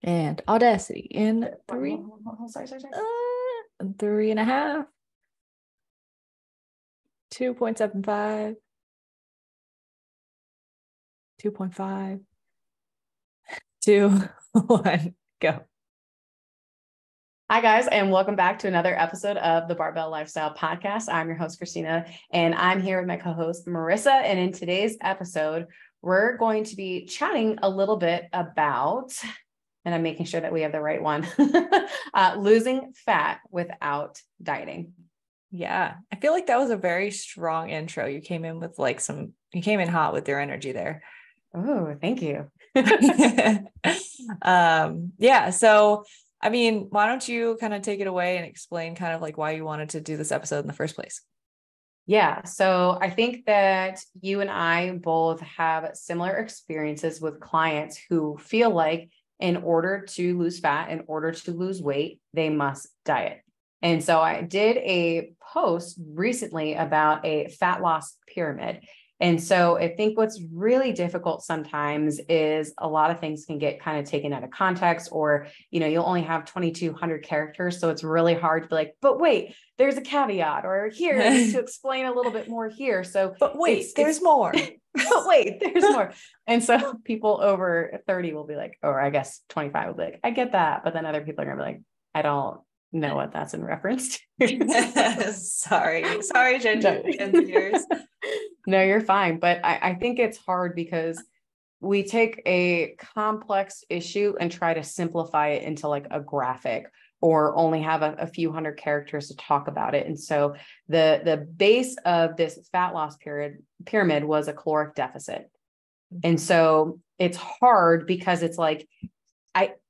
And Audacity in three, Sorry. 3.5, 2.75, 2.5, 2, 1, go. Hi, guys, and welcome back to another episode of the Barbell Lifestyle Podcast. I'm your host, Christina, and I'm here with my co-host, Marissa. And in today's episode, we're going to be chatting a little bit about, and I'm making sure that we have the right one, losing fat without dieting. Yeah, I feel like that was a very strong intro. You came in with you came in hot with your energy there. Oh, thank you. Yeah. So, I mean, why don't you kind of take it away and explain kind of like why you wanted to do this episode in the first place? Yeah. So I think that you and I both have similar experiences with clients who feel like in order to lose fat, in order to lose weight, they must diet. And so I did a post recently about a fat loss pyramid. And so I think what's really difficult sometimes is a lot of things can get kind of taken out of context, or, you'll only have 2,200 characters. So it's really hard to be like, but wait, there's a caveat, or here, I need to explain a little bit more here. So, but wait, there's more. But wait, there's more. And so people over 30 will be like, or I guess 25 will be like, I get that. But then other people are going to be like, I don't know what that's in reference to. Sorry, Gen Zers. No, you're fine. But I think it's hard because we take a complex issue and try to simplify it into like a graphic, or only have a few hundred characters to talk about it. And so the base of this fat loss pyramid was a caloric deficit. And so it's hard because it's like,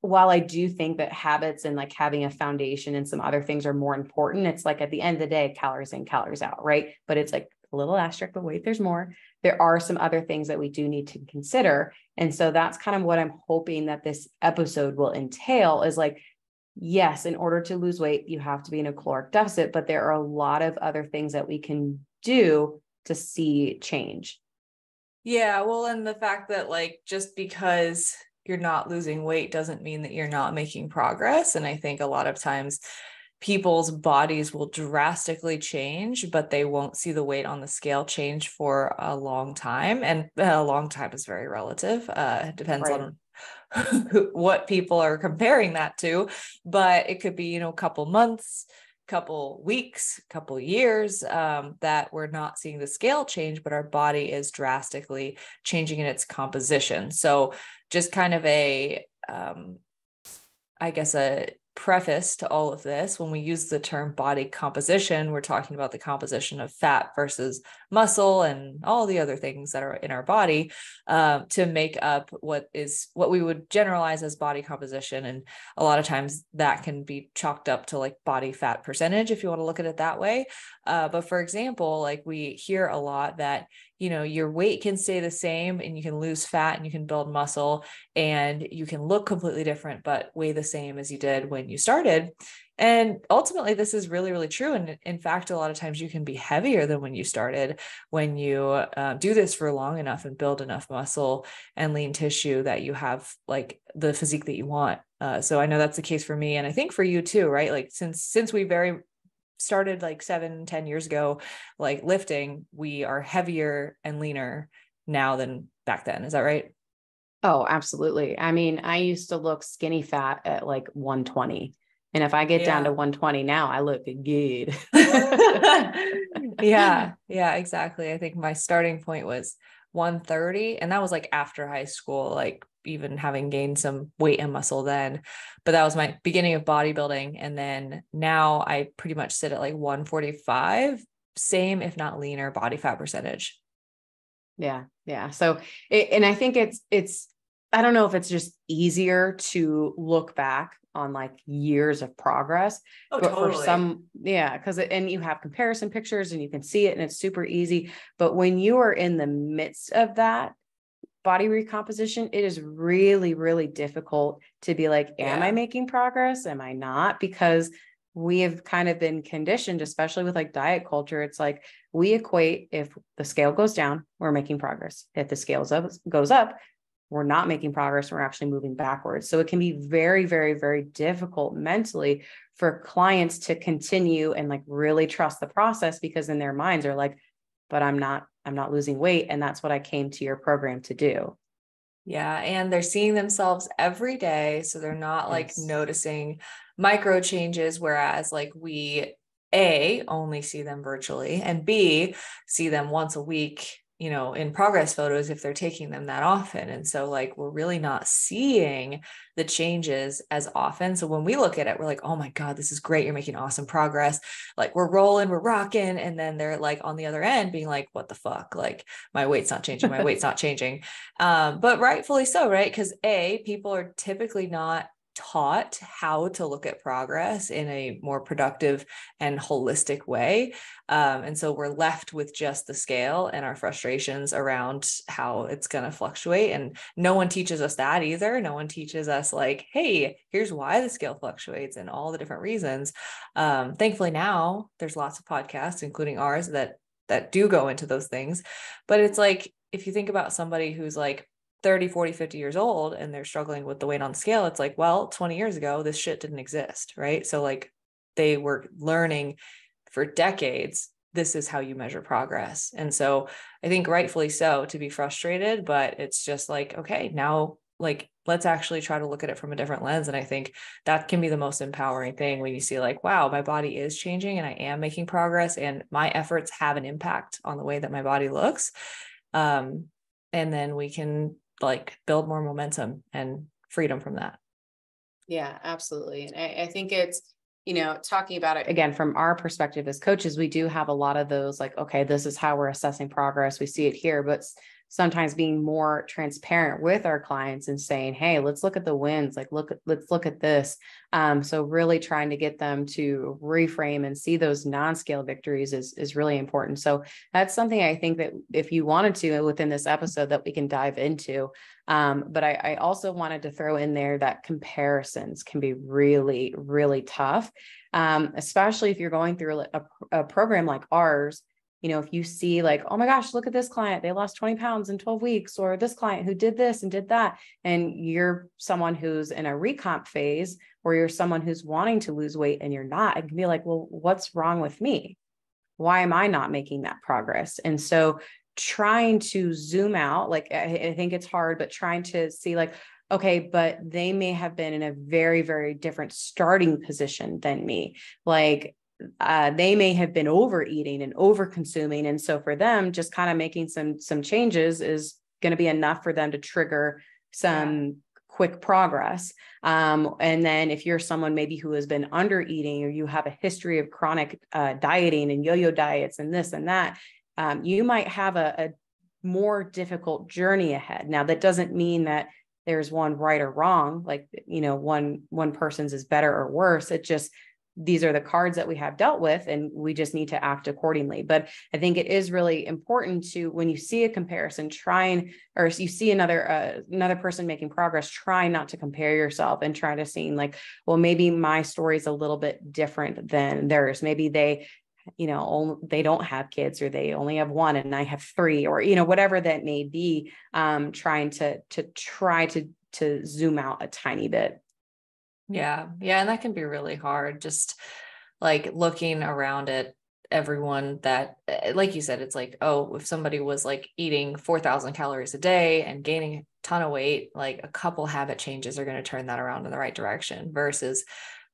while I do think that habits and like having a foundation and some other things are more important, it's like at the end of the day, calories in, calories out, right? But it's like a little asterisk, but wait, there's more. There are some other things that we do need to consider. And so that's kind of what I'm hoping that this episode will entail is like, yes, in order to lose weight, you have to be in a caloric deficit, but there are a lot of other things that we can do to see change. Yeah, well, and the fact that like just because you're not losing weight doesn't mean that you're not making progress. And I think a lot of times people's bodies will drastically change, but they won't see the weight on the scale change for a long time. And a long time is very relative. It depends on what people are comparing that to, but it could be, a couple months, couple weeks, couple years, that we're not seeing the scale change, but our body is drastically changing in its composition. So just kind of a preface to all of this, when we use the term body composition, we're talking about the composition of fat versus muscle and all the other things that are in our body, to make up what we would generalize as body composition. And a lot of times that can be chalked up to like body fat percentage, if you want to look at it that way. But for example, like we hear a lot that, your weight can stay the same and you can lose fat and you can build muscle and you can look completely different, but weigh the same as you did when you started. And ultimately, this is really, really true. And in fact, a lot of times you can be heavier than when you started, when you do this for long enough and build enough muscle and lean tissue that you have like the physique that you want. So I know that's the case for me. And I think for you too, right? Like since we started like 7-10 years ago, like lifting, we are heavier and leaner now than back then. Is that right? Oh, absolutely. I mean, I used to look skinny fat at like 120. And if I get down to 120 now, I look good. Yeah, exactly. I think my starting point was 130, and that was like after high school, like even having gained some weight and muscle then. But that was my beginning of bodybuilding. And then now I pretty much sit at like 145, same, if not leaner body fat percentage. Yeah. So, and I think it's, I don't know if it's just easier to look back on like years of progress, but totally. For some, and you have comparison pictures and you can see it and it's super easy. But when you are in the midst of that body recomposition, it is really, really difficult to be like, am I making progress? Am I not? Because we have kind of been conditioned, especially with like diet culture. It's like we equate, if the scale goes down, we're making progress. If the scale goes up, we're not making progress. We're actually moving backwards. So it can be very, very, very difficult mentally for clients to continue and like really trust the process, because in their minds are like, but I'm not losing weight. And that's what I came to your program to do. Yeah. And they're seeing themselves every day. So they're not like noticing micro changes. Whereas like we only see them virtually, and B, see them once a week, you know, in progress photos if they're taking them that often. And so like, we're really not seeing the changes as often. So when we look at it, we're like, oh my God, this is great. You're making awesome progress. Like we're rolling, we're rocking. And then they're like on the other end being like, what the fuck? Like my weight's not changing. My weight's not changing. But rightfully so, right? Because people are typically not taught how to look at progress in a more productive and holistic way. And so we're left with just the scale and our frustrations around how it's going to fluctuate. And no one teaches us that either. No one teaches us like, hey, here's why the scale fluctuates and all the different reasons. Thankfully now there's lots of podcasts, including ours, that do go into those things. But it's like, if you think about somebody who's like 30, 40, 50 years old and they're struggling with the weight on the scale, it's like, well, 20 years ago, this shit didn't exist, right? So like they were learning for decades, this is how you measure progress. And so I think rightfully so to be frustrated, but it's just like, okay, now like, let's actually try to look at it from a different lens. And I think that can be the most empowering thing when you see like, wow, my body is changing and I am making progress and my efforts have an impact on the way that my body looks. And then we can like build more momentum and freedom from that. Yeah, absolutely. And I think it's, talking about it again, from our perspective as coaches, we do have a lot of those like, okay, this is how we're assessing progress. We see it here, but sometimes being more transparent with our clients and saying, hey, let's look at the wins, like let's look at this. So really trying to get them to reframe and see those non-scale victories is really important. So that's something I think that if you wanted to within this episode that we can dive into. But I also wanted to throw in there that comparisons can be really, really tough, especially if you're going through a program like ours. If you see like, oh my gosh, look at this client, they lost 20 pounds in 12 weeks, or this client who did this and did that. And you're someone who's in a recomp phase, or you're someone who's wanting to lose weight and you're not, it can be like, well, what's wrong with me? Why am I not making that progress? And so trying to zoom out, like, I think it's hard, but trying to see like, okay, but they may have been in a very, very different starting position than me. Like, they may have been overeating and over consuming. And so for them, just kind of making some changes is going to be enough for them to trigger some quick progress. And then if you're someone maybe who has been under eating, or you have a history of chronic dieting and yo-yo diets and this and that, you might have a more difficult journey ahead. Now, that doesn't mean that there's one right or wrong, like, one person's is better or worse. It just, these are the cards that we have dealt with, and we just need to act accordingly. But I think it is really important to, when you see a comparison, or you see another person making progress, try not to compare yourself and try to see like, well, maybe my story is a little bit different than theirs. Maybe they don't have kids, or they only have one and I have three, or, whatever that may be, trying to zoom out a tiny bit. Yeah. Yeah. And that can be really hard. Just like looking around at everyone that, like you said, it's like, oh, if somebody was like eating 4,000 calories a day and gaining a ton of weight, like a couple habit changes are going to turn that around in the right direction, versus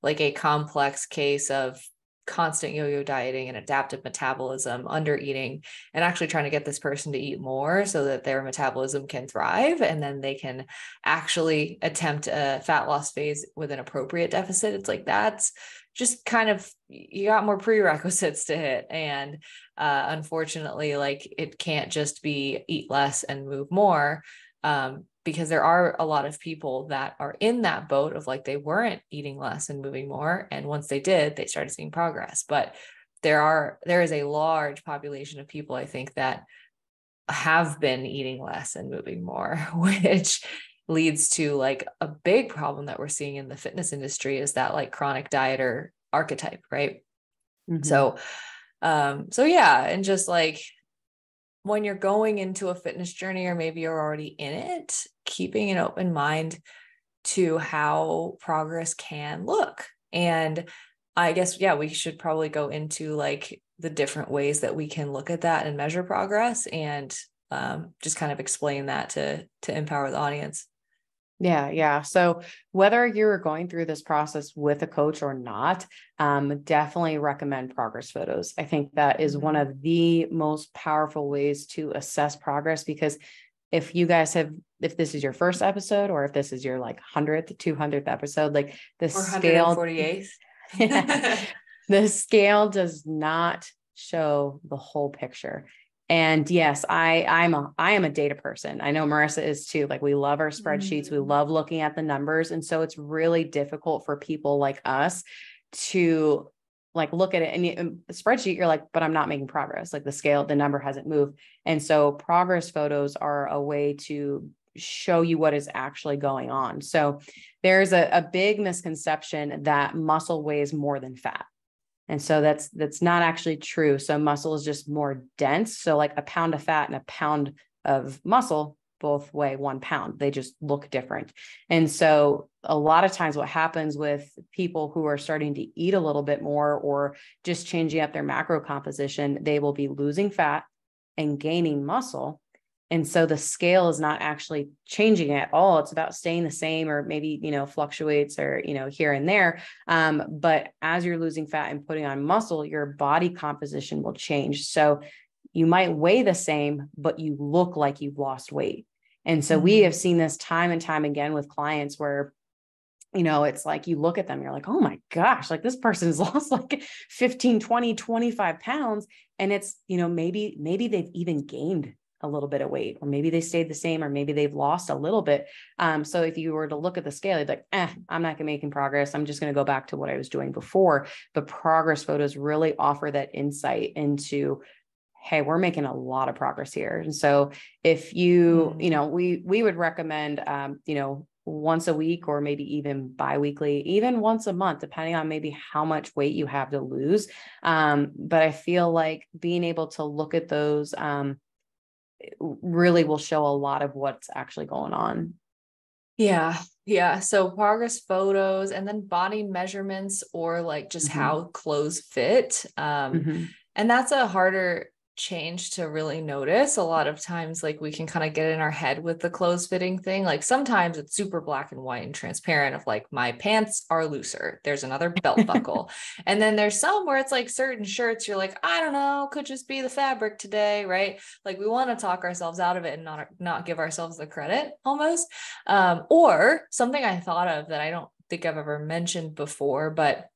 like a complex case of constant yo-yo dieting and adaptive metabolism, under eating, and actually trying to get this person to eat more so that their metabolism can thrive, and then they can actually attempt a fat loss phase with an appropriate deficit. It's like, that's just kind of, you got more prerequisites to hit. And unfortunately, like, it can't just be eat less and move more. Because there are a lot of people that are in that boat of like, they weren't eating less and moving more. And once they did, they started seeing progress. But there is a large population of people, I think, that have been eating less and moving more, which leads to like a big problem that we're seeing in the fitness industry, is that like chronic dieter archetype, right? Mm-hmm. So yeah. And just like, when you're going into a fitness journey, or maybe you're already in it, keeping an open mind to how progress can look. And I guess, yeah, we should probably go into like the different ways that we can look at that and measure progress, and just kind of explain that to empower the audience. Yeah. So whether you're going through this process with a coach or not, definitely recommend progress photos. I think that is one of the most powerful ways to assess progress, because if you guys have, if this is your first episode, or if this is your like 100th, 200th episode, like the scale, 148th. the scale does not show the whole picture. And yes, I am a data person. I know Marissa is too. Like, we love our spreadsheets. We love looking at the numbers. And so it's really difficult for people like us to like look at it and a spreadsheet, you're like, but I'm not making progress. Like, the scale, the number hasn't moved. And so progress photos are a way to show you what is actually going on. So there's a big misconception that muscle weighs more than fat. And so that's not actually true. So muscle is just more dense. So like a pound of fat and a pound of muscle both weigh 1 pound. They just look different. And so a lot of times what happens with people who are starting to eat a little bit more, or just changing up their macro composition, they will be losing fat and gaining muscle. And so the scale is not actually changing at all. It's about staying the same, or maybe, fluctuates, or, here and there. But as you're losing fat and putting on muscle, your body composition will change. So you might weigh the same, but you look like you've lost weight. And so we have seen this time and time again with clients where, it's like you look at them, you're like, oh my gosh, like this person's lost like 15, 20, 25 pounds. And it's, maybe they've even gained a little bit of weight, or maybe they stayed the same, or maybe they've lost a little bit. So if you were to look at the scale, you'd be like, I'm not making progress. I'm just going to go back to what I was doing before. But progress photos really offer that insight into, hey, we're making a lot of progress here. And so if you, we would recommend, once a week, or maybe even biweekly, even once a month, depending on maybe how much weight you have to lose. But I feel like being able to look at those, really will show a lot of what's actually going on. Yeah. So progress photos, and then body measurements, or like just how clothes fit. And that's a harder change to really notice. A lot of times, like, we can kind of get in our head with the clothes fitting thing. Like, sometimes it's super black and white and transparent of like, my pants are looser, there's another belt buckle. And then there's some where it's like certain shirts, you're like, I don't know, could just be the fabric today, right? Like, we want to talk ourselves out of it and not give ourselves the credit almost. Or something I thought of that I don't think I've ever mentioned before, but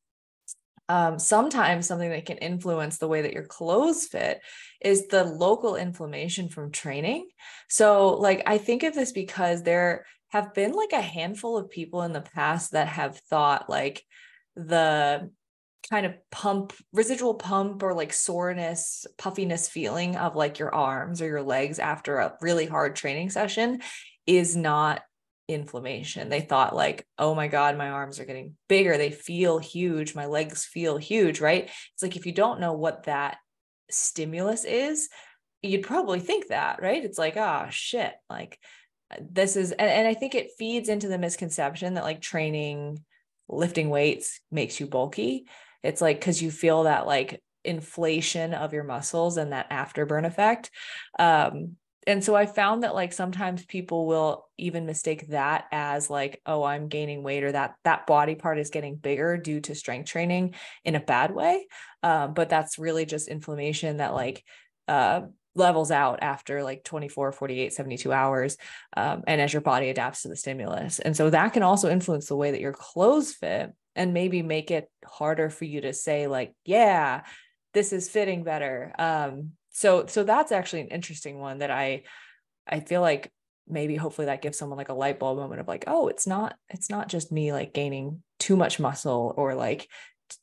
sometimes something that can influence the way that your clothes fit is the local inflammation from training. So like, I think of this because there have been like a handful of people in the past that have thought like the kind of residual pump, or like soreness, puffiness feeling of like your arms or your legs after a really hard training session is not inflammation. They thought like, oh my God, my arms are getting bigger. They feel huge. My legs feel huge, right? It's like, if you don't know what that stimulus is, you'd probably think that, right? It's like, oh shit, like this is, and I think it feeds into the misconception that like training, lifting weights makes you bulky. It's like, cause you feel that like inflation of your muscles and that afterburn effect. And so I found that like sometimes people will even mistake that as like, oh, I'm gaining weight, or that body part is getting bigger due to strength training in a bad way. But that's really just inflammation that like levels out after like 24, 48, 72 hours. And as your body adapts to the stimulus. And so that can also influence the way that your clothes fit, and maybe make it harder for you to say like, yeah, this is fitting better. So that's actually an interesting one that I feel like maybe hopefully that gives someone like a light bulb moment of like, oh, it's not just me like gaining too much muscle or like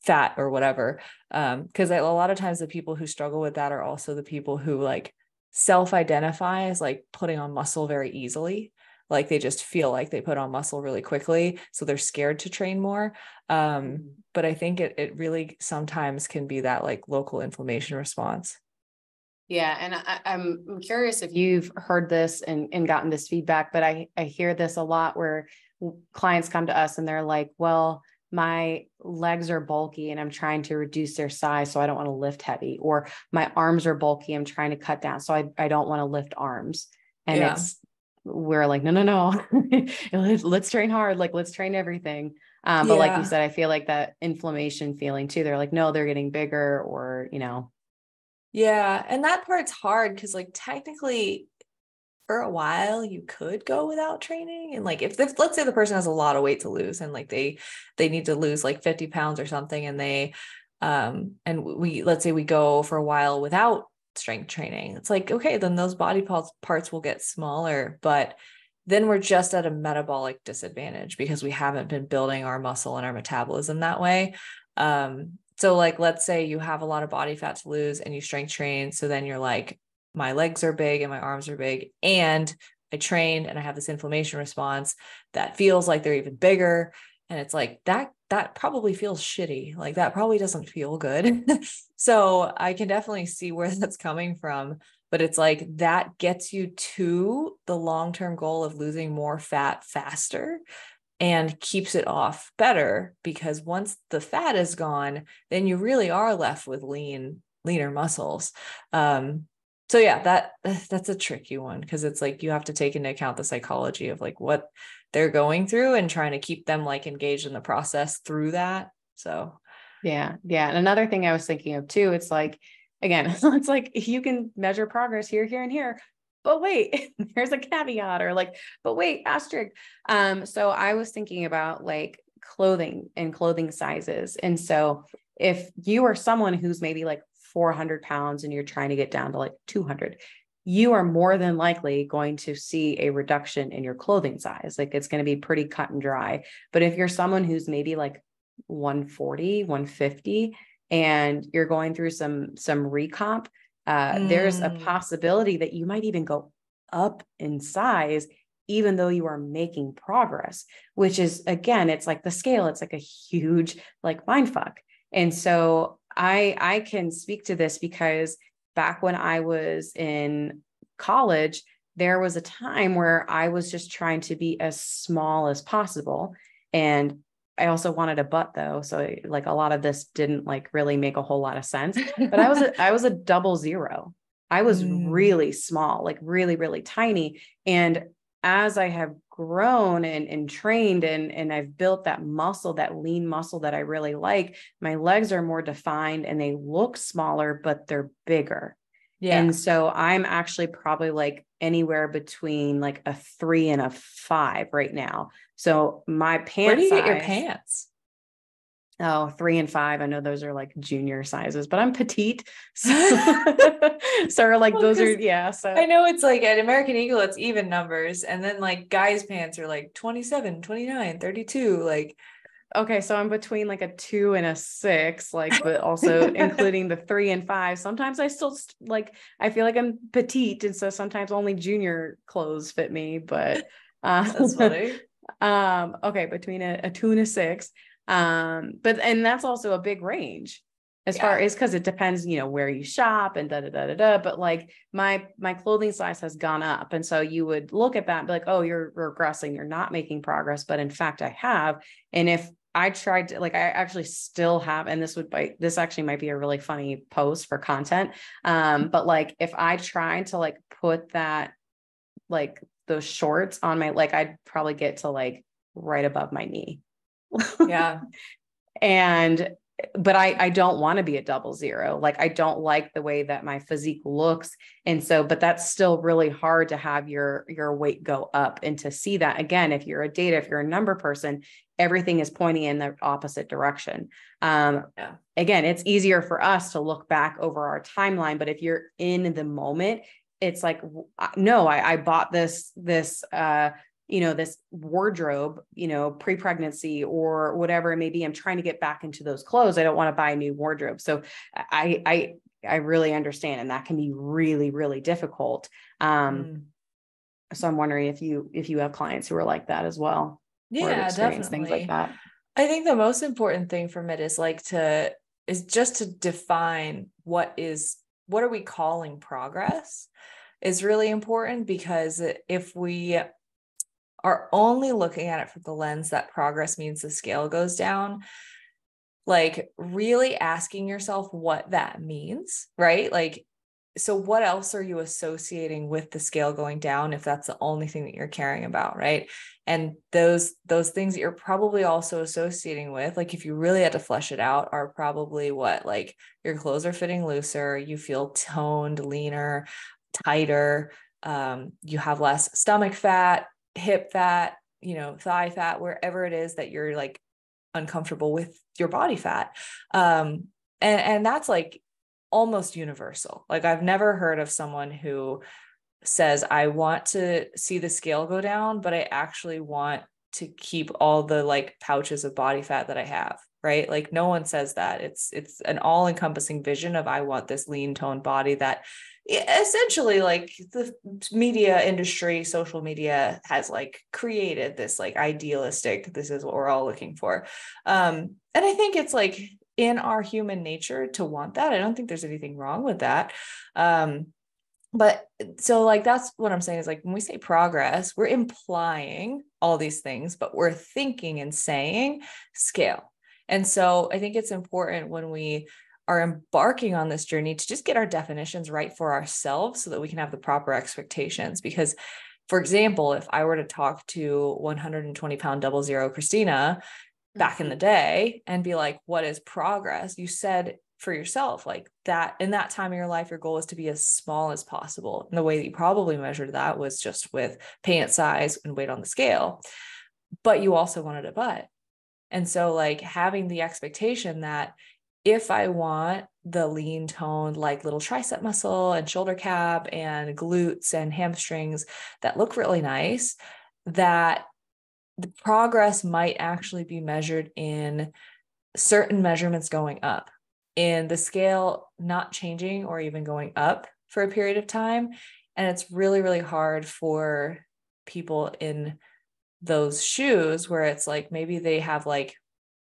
fat or whatever. Because a lot of times the people who struggle with that are also the people who like self-identify as like putting on muscle very easily. Like they just feel like they put on muscle really quickly, so they're scared to train more. But I think it really sometimes can be that like local inflammation response. Yeah. And I'm curious if you've heard this and gotten this feedback, but I hear this a lot where clients come to us and they're like, well, my legs are bulky and I'm trying to reduce their size, so I don't want to lift heavy, or my arms are bulky, I'm trying to cut down, so I don't want to lift arms. And Yeah. we're like, no. Let's train hard. Like, let's train everything. But like you Yeah. said, I feel like that inflammation feeling too. They're like, no, they're getting bigger, or, Yeah. And that part's hard because like technically for a while you could go without training. And like if let's say the person has a lot of weight to lose and like they need to lose like 50 pounds or something, and and we let's say we go for a while without strength training, it's like, okay, then those body parts will get smaller, but then we're just at a metabolic disadvantage because we haven't been building our muscle and our metabolism that way. So like let's say you have a lot of body fat to lose and you strength train, so then you're like, my legs are big and my arms are big, and I trained and I have this inflammation response that feels like they're even bigger. And it's like that probably feels shitty. Like that probably doesn't feel good. So I can definitely see where that's coming from, but it's like that gets you to the long-term goal of losing more fat faster and keeps it off better, because once the fat is gone, then you really are left with leaner muscles. So yeah, that's a tricky one, because it's like you have to take into account the psychology of like what they're going through and trying to keep them like engaged in the process through that. So yeah. Yeah. And another thing I was thinking of too, it's like, again, it's like you can measure progress here, here, and here, but wait, there's a caveat, or like, but wait, asterisk. So I was thinking about like clothing and clothing sizes. And so if you are someone who's maybe like 400 pounds and you're trying to get down to like 200, you are more than likely going to see a reduction in your clothing size. Like it's going to be pretty cut and dry. But if you're someone who's maybe like 140, 150, and you're going through some recomp, there's a possibility that you might even go up in size, even though you are making progress, which is, again, it's like the scale, it's like a huge like mind fuck. And so I can speak to this because back when I was in college, there was a time where I was just trying to be as small as possible. And I also wanted a butt though. So like a lot of this didn't like really make a whole lot of sense, but I was a 00. I was really small, like really, really tiny. And as I have grown and trained and I've built that muscle, that lean muscle that I really like, my legs are more defined and they look smaller, but they're bigger. yeah. And so I'm actually probably like anywhere between like a 3 and a 5 right now. So my pant Where do you size, get your pants? oh, 3 and 5. I know those are like junior sizes, but I'm petite. So, so like Well, those are, yeah. So I know it's like at American Eagle, it's even numbers. And then like guys' pants are like 27, 29, 32. Like, okay, so I'm between like a 2 and a 6, like, but also including the 3 and 5. Sometimes I still like, I feel like I'm petite. And so sometimes only junior clothes fit me, but, that's funny. okay, between a 2 and a 6. And that's also a big range as far Yeah. as, cause it depends, where you shop and but like my clothing size has gone up. And so you would look at that and be like, oh, you're regressing, you're not making progress. But in fact, I have. And if I tried to, like, I actually still have, and this actually might be a really funny post for content. But like, if I tried to like put that, like those shorts on my, like, I'd probably get to like right above my knee. Yeah. But I don't want to be a 00. Like, I don't like the way that my physique looks. And so, but that's still really hard to have your weight go up, and to see that again, if you're if you're a number person, everything is pointing in the opposite direction. Yeah. Again, it's easier for us to look back over our timeline, but if you're in the moment, it's like, no, I bought this, this wardrobe, pre-pregnancy or whatever it may be. I'm trying to get back into those clothes. I don't want to buy a new wardrobe. So I really understand. And that can be really, really difficult. So I'm wondering if you have clients who are like that as well, or have Yeah, experienced things like definitely. that. I think the most important thing from it is just to define what is what are we calling progress is really important, because if we are only looking at it from the lens that progress means the scale goes down, like really asking yourself what that means, right? Like, so what else are you associating with the scale going down if that's the only thing that you're caring about, right? And those things that you're probably also associating with, like if you really had to flesh it out, are probably what, like your clothes are fitting looser, you feel toned, leaner, tighter, you have less stomach fat, hip fat, thigh fat, wherever it is that you're like uncomfortable with your body fat. And that's like almost universal. Like I've never heard of someone who says, I want to see the scale go down, but I actually want to keep all the like pouches of body fat that I have, right? Like no one says that. It's an all-encompassing vision of, I want this lean toned body that essentially like the media industry, social media has like created this like idealistic, this is what we're all looking for. And I think it's like in our human nature to want that. I don't think there's anything wrong with that. But so like, that's what I'm saying is like, when we say progress, we're implying all these things, but we're thinking and saying scale. And so I think it's important when we are embarking on this journey to just get our definitions right for ourselves so that we can have the proper expectations. Because, for example, if I were to talk to 120-pound 00 Christina back in the day and be like, what is progress? You said for yourself, like that in that time of your life, your goal is to be as small as possible. And the way that you probably measured that was just with pant size and weight on the scale, but you also wanted a butt. And so like having the expectation that if I want the lean toned, like little tricep muscle and shoulder cap and glutes and hamstrings that look really nice, that the progress might actually be measured in certain measurements going up, in the scale not changing or even going up for a period of time. And it's really, really hard for people in those shoes where it's like, maybe they have like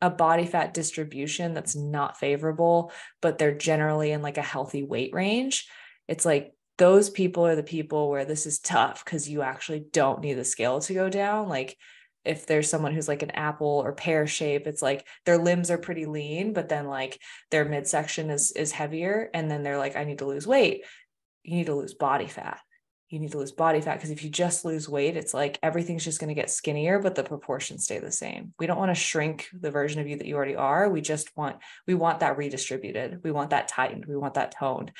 a body fat distribution that's not favorable, but they're generally in like a healthy weight range. It's like, those people are the people where this is tough because you actually don't need the scale to go down. Like if there's someone who's like an apple or pear shape, it's like their limbs are pretty lean, but then like their midsection is heavier. And then they're like, I need to lose weight. You need to lose body fat. You need to lose body fat, because if you just lose weight, it's like everything's just going to get skinnier, but the proportions stay the same. We don't want to shrink the version of you that you already are. We want that redistributed. We want that tightened. We want that toned.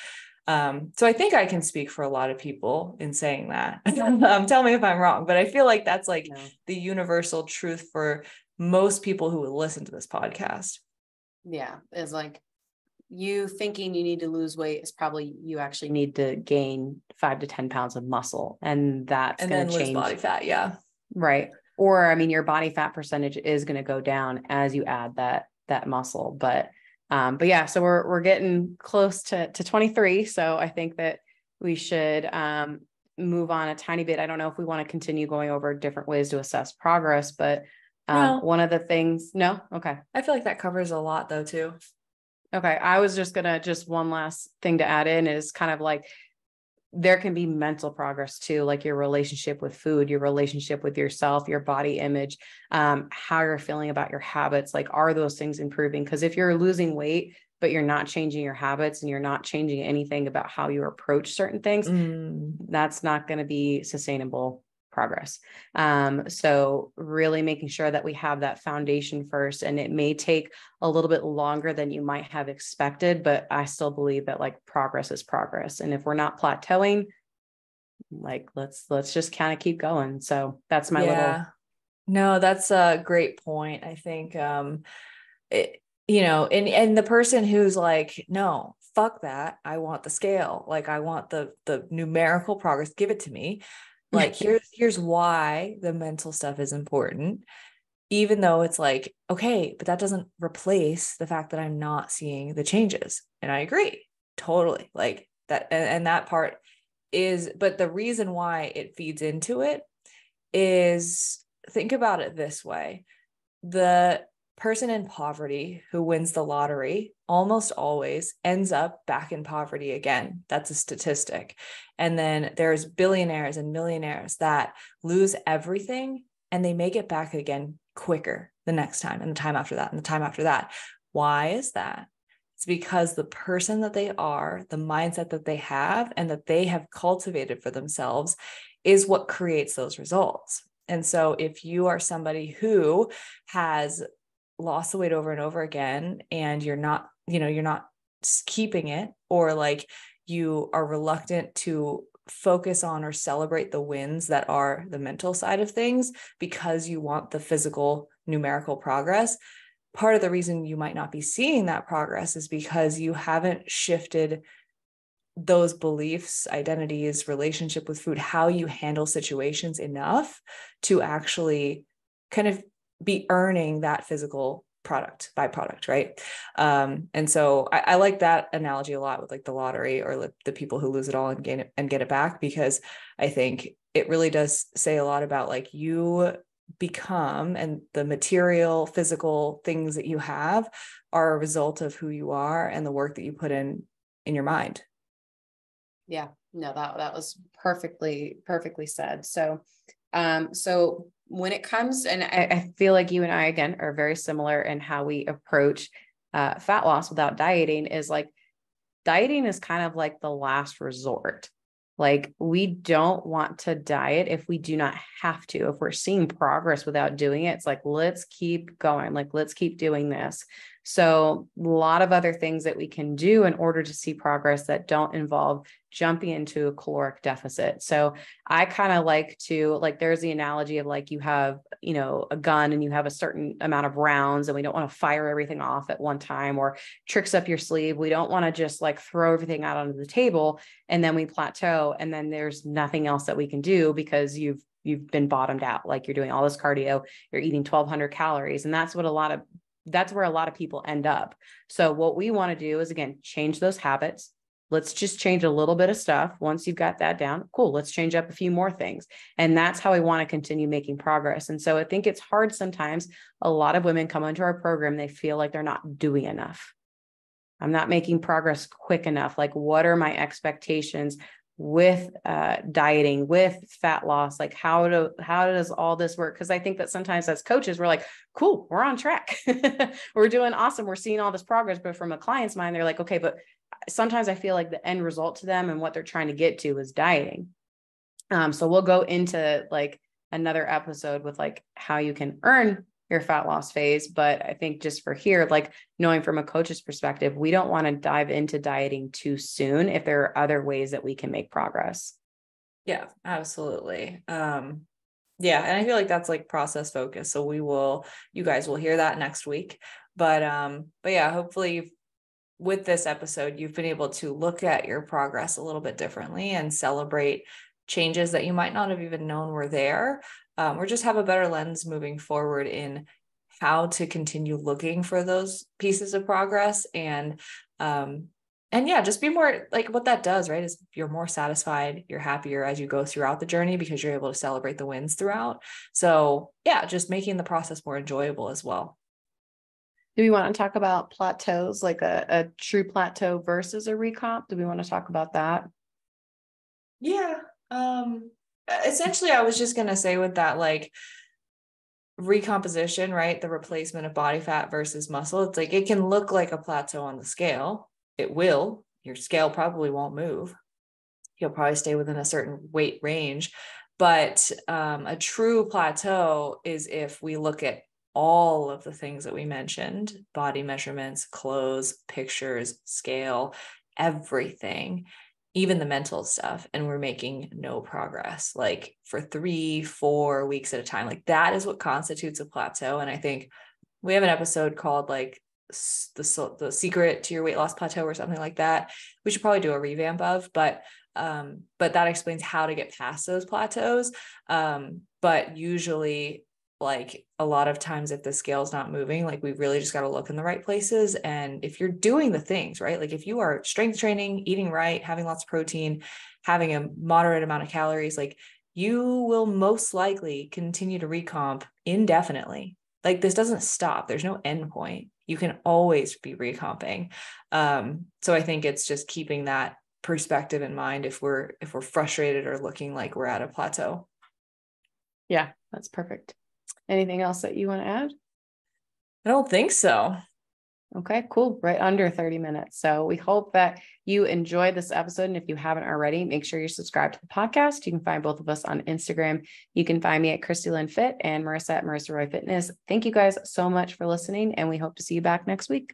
So I think I can speak for a lot of people in saying that. Tell me if I'm wrong, but I feel like that's like the universal truth for most people who will listen to this podcast. Yeah. It's like, you thinking you need to lose weight is probably you actually need to gain 5 to 10 pounds of muscle, and that's going to change lose body fat. Yeah. Right. Or, I mean, your body fat percentage is going to go down as you add that muscle, but yeah, so we're getting close to 23. So I think that we should, move on a tiny bit. I don't know if we want to continue going over different ways to assess progress, but, no. One of the things, no. Okay. I feel like that covers a lot though, too. Okay. I was just one last thing to add in is kind of like, there can be mental progress too, like your relationship with food, your relationship with yourself, your body image, how you're feeling about your habits. Like, are those things improving? Because if you're losing weight, but you're not changing your habits and you're not changing anything about how you approach certain things, that's not going to be sustainable progress. So really making sure that we have that foundation first, and it may take a little bit longer than you might have expected, but I still believe that like progress is progress. And if we're not plateauing, like, let's just kind of keep going. So that's my little. No, that's a great point. I think, and the person who's like, no, fuck that. I want the scale. Like, I want the numerical progress. Give it to me. Like, here's why the mental stuff is important, even though it's like, okay, but that doesn't replace the fact that I'm not seeing the changes. And I agree totally, like that. And that part is, but the reason why it feeds into it is, think about it this way. The person in poverty who wins the lottery almost always ends up back in poverty again. That's a statistic. And then there's billionaires and millionaires that lose everything and they make it back again quicker the next time, and the time after that, and the time after that. Why is that? It's because the person that they are, the mindset that they have, and that they have cultivated for themselves is what creates those results. And so if you are somebody who has lost the weight over and over again, and you're not keeping it, or like you are reluctant to focus on or celebrate the wins that are the mental side of things because you want the physical numerical progress, part of the reason you might not be seeing that progress is because you haven't shifted those beliefs, identities, relationship with food, how you handle situations enough to actually kind of be earning that physical byproduct, right? And so I like that analogy a lot with like the lottery, or the people who lose it all and gain it and get it back, because I think it really does say a lot about like you become, and the material, physical things that you have are a result of who you are and the work that you put in your mind. Yeah, no, that was perfectly said. So, when it comes, and I feel like you and I, again, are very similar in how we approach fat loss without dieting, is like dieting is kind of like the last resort. Like, we don't want to diet if we do not have to. If we're seeing progress without doing it, it's like, let's keep going. Like, let's keep doing this. So a lot of other things that we can do in order to see progress that don't involve jumping into a caloric deficit. So I kind of like to, like, there's the analogy of like, you have, a gun and you have a certain amount of rounds, and we don't want to fire everything off at one time, or tricks up your sleeve. We don't want to just like throw everything out onto the table and then we plateau. And then there's nothing else that we can do because you've been bottomed out. Like, you're doing all this cardio, you're eating 1,200 calories. And that's where a lot of people end up. So what we want to do is, again, change those habits. Let's just change a little bit of stuff. Once you've got that down, cool, let's change up a few more things. And that's how we want to continue making progress. And so I think it's hard sometimes. A lot of women come into our program, they feel like they're not doing enough. I'm not making progress quick enough. Like, what are my expectations with dieting, with fat loss? Like, how does all this work? Because I think that sometimes as coaches, we're like, cool, we're on track. We're doing awesome. We're seeing all this progress. But from a client's mind, they're like, okay, but sometimes I feel like the end result to them and what they're trying to get to is dieting. So we'll go into like another episode with like how you can earn your fat loss phase. But I think just for here, like, knowing from a coach's perspective, we don't want to dive into dieting too soon if there are other ways that we can make progress. Yeah, absolutely. Yeah. And I feel like that's like process focus. So you guys will hear that next week. But yeah, hopefully with this episode, you've been able to look at your progress a little bit differently and celebrate changes that you might not have even known were there, or just have a better lens moving forward in how to continue looking for those pieces of progress. And yeah, just be more like, what that does, right, is you're more satisfied, you're happier as you go throughout the journey because you're able to celebrate the wins throughout. So yeah, just making the process more enjoyable as well. Do we want to talk about plateaus, like a true plateau versus a recomp? Do we want to talk about that? Yeah. Essentially, I was just going to say with that, like, recomposition, right? The replacement of body fat versus muscle. It's like, it can look like a plateau on the scale. It will. Your scale probably won't move. You'll probably stay within a certain weight range. But a true plateau is if we look at all of the things that we mentioned: body measurements, clothes, pictures, scale, everything, even the mental stuff, and we're making no progress, like for 3-4 weeks at a time. Like, that is what constitutes a plateau. And I think we have an episode called like the secret to your weight loss plateau or something like that. We should probably do a revamp of, but that explains how to get past those plateaus. But usually, like, a lot of times, if the scale's not moving, like, we really just got to look in the right places. And if you're doing the things right, like if you are strength training, eating right, having lots of protein, having a moderate amount of calories, like, you will most likely continue to recomp indefinitely. Like, this doesn't stop. There's no end point. You can always be recomping. So I think it's just keeping that perspective in mind if we're frustrated or looking like we're at a plateau. Yeah, that's perfect. Anything else that you want to add? I don't think so. Okay, cool. Right under 30 minutes. So we hope that you enjoyed this episode. And if you haven't already, make sure you're subscribed to the podcast. You can find both of us on Instagram. You can find me at Christy Lynn Fit and Marissa at Marissa Roy Fitness. Thank you guys so much for listening, and we hope to see you back next week.